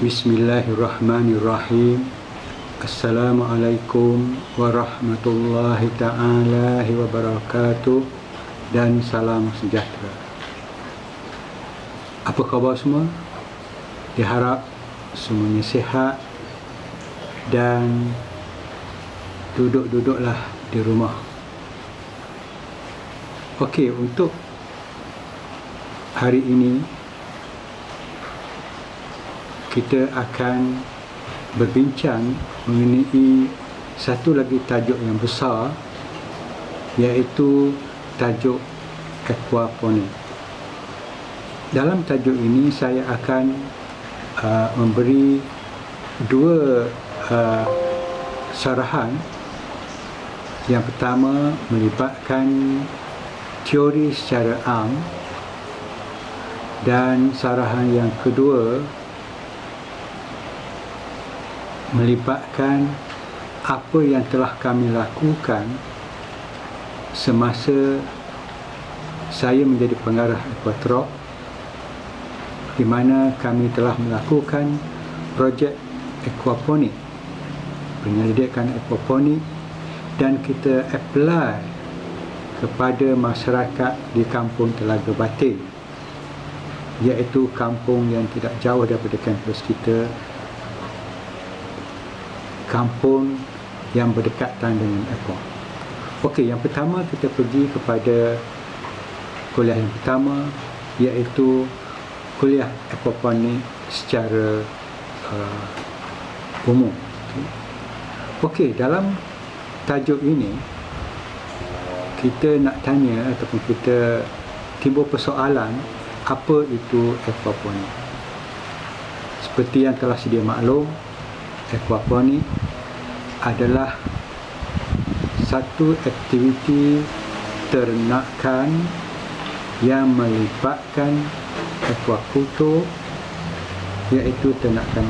Bismillahirrahmanirrahim. Assalamualaikum warahmatullahi ta'ala wabarakatuh dan salam sejahtera. Apa khabar semua? Diharap semuanya sihat dan duduk-duduklah di rumah. Okey, untuk hari ini kita akan berbincang mengenai satu lagi tajuk yang besar, iaitu tajuk aquaponik. Dalam tajuk ini saya akan memberi dua syarahan. Yang pertama melibatkan teori secara am, dan syarahan yang kedua melibatkan apa yang telah kami lakukan semasa saya menjadi pengarah Aquatrop, di mana kami telah melakukan projek aquaponik, penyelidikan aquaponik, dan kita apply kepada masyarakat di kampung Telaga Batin, iaitu kampung yang tidak jauh daripada kampus kita, kampung yang berdekatan dengan aqua. Okey, yang pertama kita pergi kepada kuliah yang pertama, iaitu kuliah aquaponik secara umum. Okey, dalam tajuk ini kita nak tanya ataupun kita timbul persoalan, apa itu aquaponik? Seperti yang telah sedia maklum, aquaponik adalah satu aktiviti ternakan yang melibatkan aquakultur, iaitu ternakan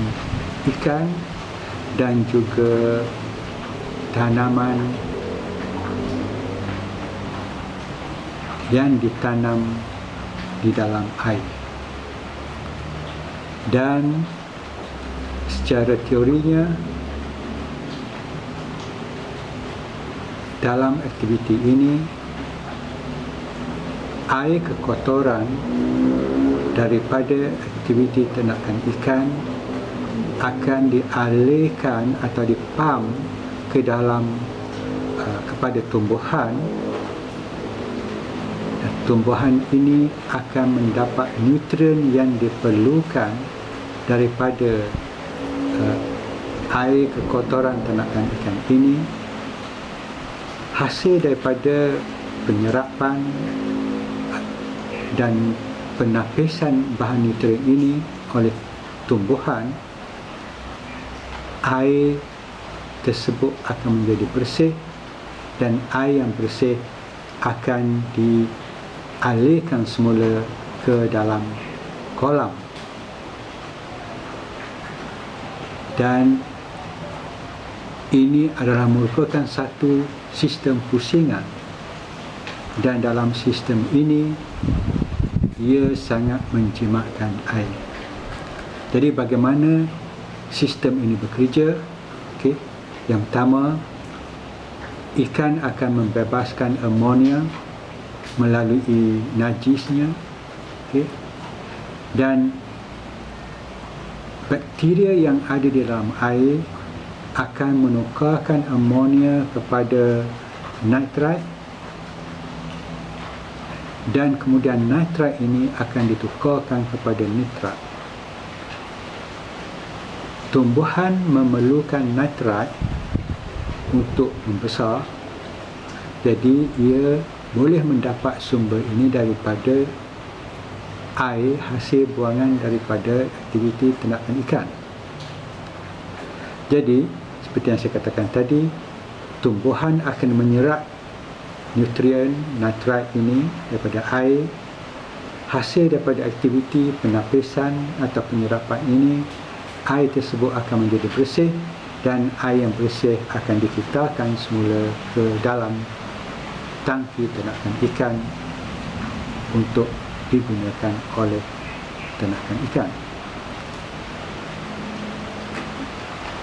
ikan dan juga tanaman yang ditanam di dalam air. Dan secara teorinya, dalam aktiviti ini, air kekotoran daripada aktiviti ternakan ikan akan dialihkan atau dipam ke dalam kepada tumbuhan, dan tumbuhan ini akan mendapat nutrien yang diperlukan daripada air kekotoran ternakan ikan ini, hasil daripada penyerapan dan penapisan bahan nutrien ini oleh tumbuhan. Air tersebut akan menjadi bersih, dan air yang bersih akan dialihkan semula ke dalam kolam. Dan ini adalah merupakan satu sistem pusingan, dan dalam sistem ini ia sangat menjimatkan air. Jadi bagaimana sistem ini bekerja? Okey, yang pertama, ikan akan membebaskan amonia melalui najisnya, okey, dan bakteria yang ada di dalam air akan menukarkan amonia kepada nitrite, dan kemudian nitrite ini akan ditukarkan kepada nitrat. Tumbuhan memerlukan nitrite untuk membesar, jadi ia boleh mendapat sumber ini daripada air hasil buangan daripada aktiviti ternakan ikan. Jadi seperti yang saya katakan tadi, tumbuhan akan menyerap nutrien nitrite ini daripada air. Hasil daripada aktiviti penapisan atau penyerapan ini, air tersebut akan menjadi bersih, dan air yang bersih akan ditukarkan semula ke dalam tangki ternakan ikan untuk digunakan oleh ternakan ikan.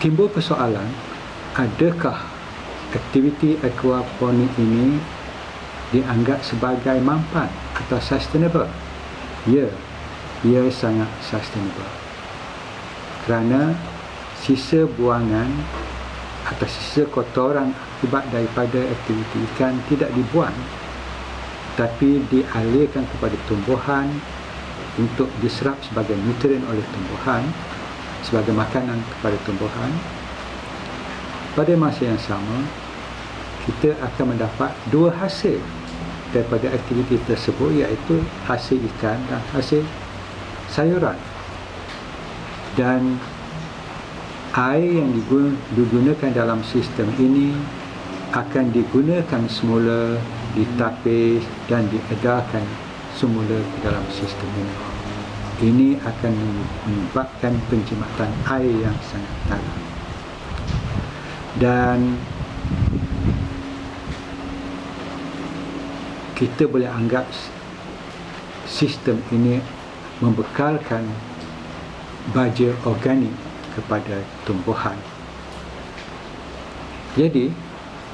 timbul persoalan, adakah aktiviti aquaponik ini dianggap sebagai mampan atau sustainable? Ya, ia sangat sustainable. Kerana sisa buangan atau sisa kotoran akibat daripada aktiviti ikan tidak dibuang, tapi dialirkan kepada tumbuhan untuk diserap sebagai nutrien oleh tumbuhan, sebagai makanan kepada tumbuhan. Pada masa yang sama, kita akan mendapat dua hasil daripada aktiviti tersebut, iaitu hasil ikan dan hasil sayuran. Dan air yang digunakan dalam sistem ini akan digunakan semula, ditapis dan diedarkan semula ke dalam sistem ini. Ini akan menyebabkan penjimatan air yang sangat dalam. Dan kita boleh anggap sistem ini membekalkan baja organik kepada tumbuhan. Jadi,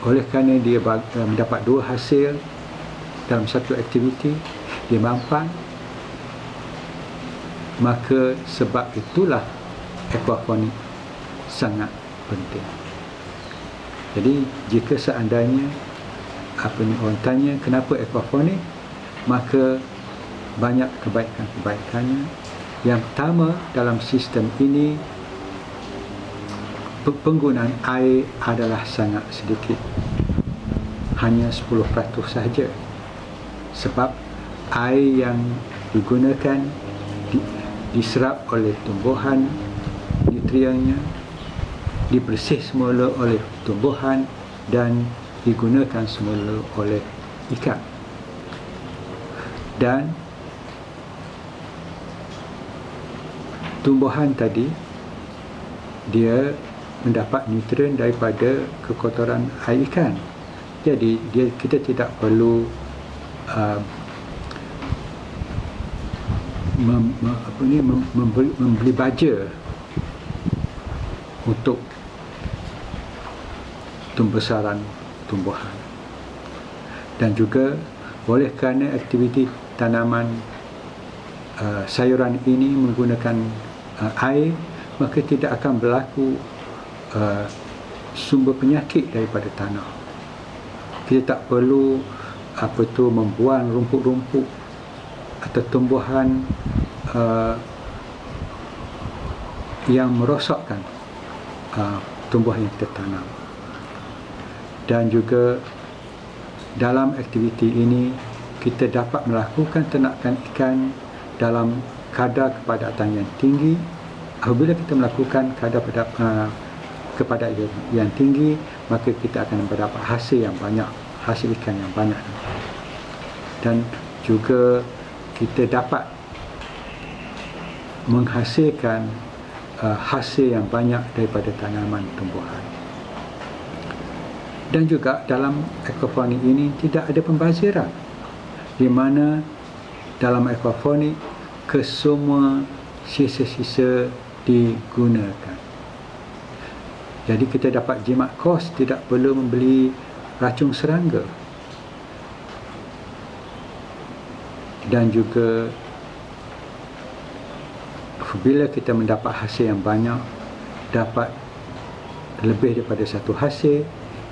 oleh kerana dia mendapat dua hasil dalam satu aktiviti, dia mampan, maka sebab itulah aquaponik sangat penting. Jadi, jika seandainya orang tanya kenapa aquaponik, maka banyak kebaikan-kebaikannya. Yang pertama, dalam sistem ini penggunaan air adalah sangat sedikit, hanya 10% sahaja. Sebab air yang digunakan diserap oleh tumbuhan, nutriennya dibersih semula oleh tumbuhan dan digunakan semula oleh ikan. Dan tumbuhan tadi dia mendapat nutrien daripada kekotoran air ikan. Jadi kita tidak perlu membeli baja untuk pembesaran tumbuhan. Dan juga oleh kerana aktiviti tanaman sayuran ini menggunakan air, maka tidak akan berlaku sumber penyakit daripada tanah. Kita tak perlu membuang rumput-rumput atau tumbuhan yang merosakkan tumbuhan yang kita tanam. Dan juga dalam aktiviti ini kita dapat melakukan ternakan ikan dalam kadar kepadatan yang tinggi. Apabila kita melakukan kadar kepadatan yang tinggi, maka kita akan mendapat hasil yang banyak, hasil ikan yang banyak. Dan juga kita dapat menghasilkan hasil yang banyak daripada tanaman tumbuhan. Dan juga dalam aquaponik ini tidak ada pembaziran, di mana dalam aquaponik kesemua sisa-sisa digunakan. Jadi kita dapat jimat kos, tidak perlu membeli racun serangga. Dan juga apabila kita mendapat hasil yang banyak, dapat lebih daripada satu hasil,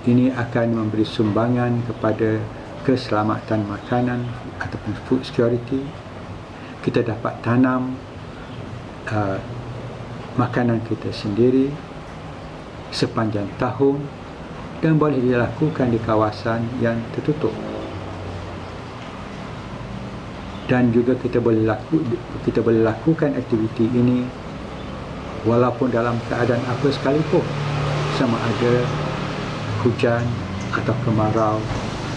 ini akan memberi sumbangan kepada keselamatan makanan ataupun food security. Kita dapat tanam makanan kita sendiri sepanjang tahun dan boleh dilakukan di kawasan yang tertutup. Dan juga kita boleh lakukan aktiviti ini walaupun dalam keadaan apa sekalipun, sama ada hujan atau kemarau,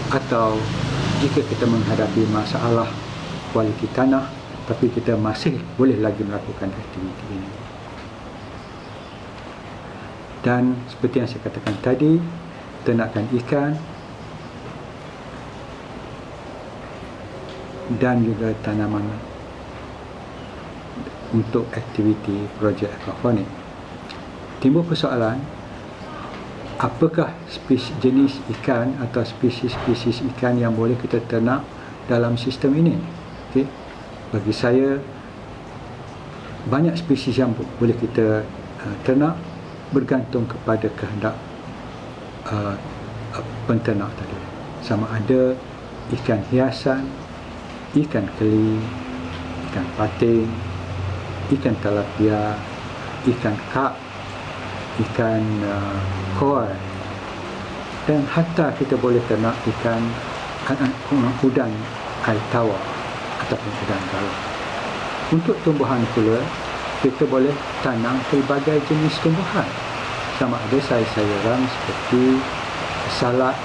atau jika kita menghadapi masalah kualiti tanah, tapi kita masih boleh lagi melakukan aktiviti ini. Dan seperti yang saya katakan tadi, ternakan ikan dan juga tanaman untuk aktiviti projek aquaponik. timbul persoalan, apakah jenis ikan atau spesies ikan yang boleh kita ternak dalam sistem ini. Okey, bagi saya banyak spesies yang boleh kita ternak, bergantung kepada kehendak penternak tadi. Sama ada ikan hiasan, ikan keli, ikan patin, ikan tilapia, ikan kap, ikan koi, dan hatta kita boleh ternak ikan udang air tawar ataupun udang galau. Untuk tumbuhan pula, kita boleh tanam pelbagai jenis tumbuhan, sama ada sayur-sayuran seperti salad,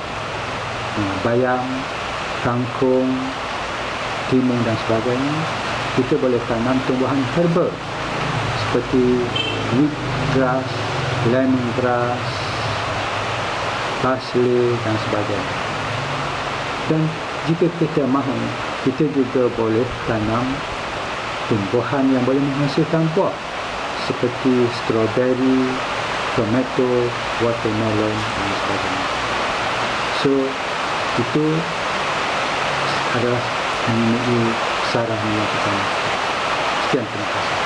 bayam, kangkung, timun dan sebagainya. Kita boleh tanam tumbuhan herba seperti wheatgrass, lemongrass, parsley dan sebagainya. Dan jika kita mahu, kita juga boleh tanam tumbuhan yang boleh menghasilkan buah seperti strawberry, tomato, watermelon dan sebagainya. So, itu adalah mengenai saran yang pertama. Sekian, terima kasih.